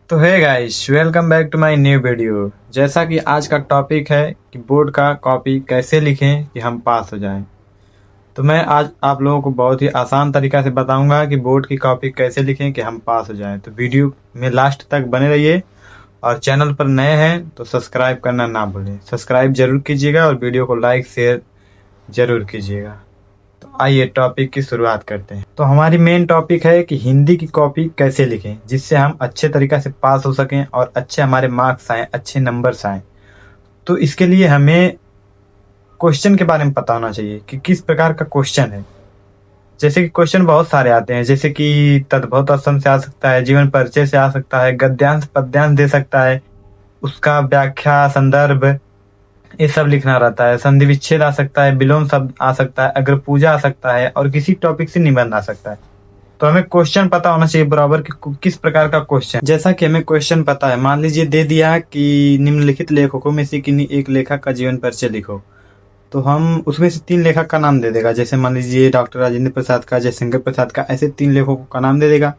तो है guys, welcome back to my new video. जैसा कि आज का टॉपिक है कि बोर्ड का कॉपी कैसे लिखें कि हम पास हो जाएं। तो मैं आज आप लोगों को बहुत ही आसान तरीका से बताऊंगा कि बोर्ड की कॉपी कैसे लिखें कि हम पास हो जाएं। तो वीडियो में लास्ट तक बने रहिए और चैनल पर नए हैं तो सब्सक्राइब करना ना भूलें। सब्सक्राइब जरूर कीजिएगा और वीडियो को लाइक शेयर जरूर कीजिएगा। तो आइए टॉपिक की शुरुआत करते हैं। तो हमारी मेन टॉपिक है कि हिंदी की कॉपी कैसे लिखें जिससे हम अच्छे तरीके से पास हो सकें और अच्छे हमारे मार्क्स आए, अच्छे नंबर्स आए। तो इसके लिए हमें क्वेश्चन के बारे में पता होना चाहिए कि किस प्रकार का क्वेश्चन है। जैसे कि क्वेश्चन बहुत सारे आते हैं, जैसे कि तद्भव तत्सम से आ सकता है, जीवन परिचय से आ सकता है, गद्यांश पद्यांश दे सकता है, उसका व्याख्या संदर्भ ये सब लिखना रहता है, संधि विच्छेद आ सकता है, विलोम शब्द आ सकता है, अग्र पूजा आ सकता है और किसी टॉपिक से निबंध आ सकता है। तो हमें क्वेश्चन पता होना चाहिए बराबर कि किस प्रकार का क्वेश्चन। जैसा कि हमें क्वेश्चन पता है, मान लीजिए दे दिया कि निम्नलिखित लेखकों में से किन्हीं एक लेखक का जीवन परिचय लिखो, तो हम उसमें से 3 लेखक का नाम दे देगा। जैसे मान लीजिए डॉक्टर राजेंद्र प्रसाद का, जयशंकर प्रसाद का, ऐसे 3 लेखकों का नाम दे देगा।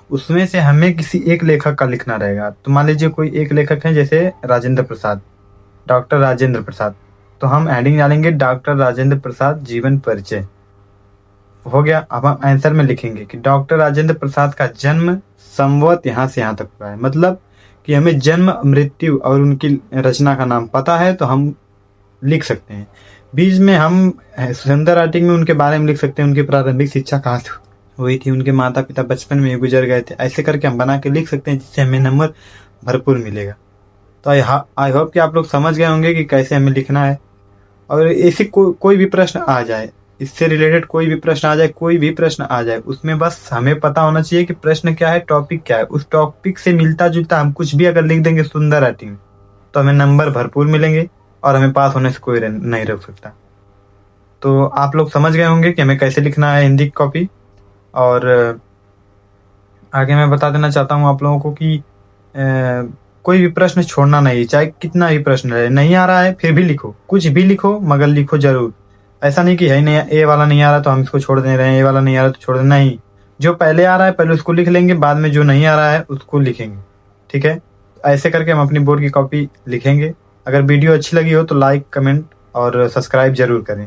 उसमें से हमें किसी एक लेखक का लिखना रहेगा। तो मान लीजिए कोई एक लेखक है, जैसे राजेंद्र प्रसाद, डॉक्टर राजेंद्र प्रसाद, तो हम एडिंग डालेंगे डॉक्टर राजेंद्र प्रसाद जीवन परिचय। हो गया। अब हम आंसर में लिखेंगे कि डॉक्टर राजेंद्र प्रसाद का जन्म संवत यहाँ से यहाँ तक हुआ है। मतलब कि हमें जन्म, मृत्यु और उनकी रचना का नाम पता है तो हम लिख सकते हैं। बीच में हम सुंदर राइटिंग में उनके बारे में लिख सकते हैं, उनकी प्रारंभिक शिक्षा कहाँ से हुई थी, उनके माता पिता बचपन में ही गुजर गए थे। ऐसे करके हम बना के लिख सकते हैं जिससे हमें नंबर भरपूर मिलेगा। तो आई होप कि आप लोग समझ गए होंगे कि कैसे हमें लिखना है। और ऐसे कोई भी प्रश्न आ जाए, इससे रिलेटेड कोई भी प्रश्न आ जाए, कोई भी प्रश्न आ जाए, उसमें बस हमें पता होना चाहिए कि प्रश्न क्या है, टॉपिक क्या है। उस टॉपिक से मिलता जुलता हम कुछ भी अगर लिख देंगे सुंदर राइटिंग, तो हमें नंबर भरपूर मिलेंगे और हमें पास होने से कोई नहीं रोक सकता। तो आप लोग समझ गए होंगे कि हमें कैसे लिखना है हिंदी की कॉपी। और आगे मैं बता देना चाहता हूँ आप लोगों को कि कोई भी प्रश्न छोड़ना नहीं, चाहे कितना भी प्रश्न रहे। नहीं आ रहा है फिर भी लिखो, कुछ भी लिखो मगर लिखो जरूर। ऐसा नहीं कि है नहीं, ए वाला नहीं आ रहा तो हम इसको छोड़ दे रहे हैं, ए वाला नहीं आ रहा तो छोड़ दे, नहीं। जो पहले आ रहा है पहले उसको लिख लेंगे, बाद में जो नहीं आ रहा है उसको लिखेंगे। ठीक है। ऐसे करके हम अपनी बोर्ड की कॉपी लिखेंगे। अगर वीडियो अच्छी लगी हो तो लाइक, कमेंट और सब्सक्राइब जरूर करें।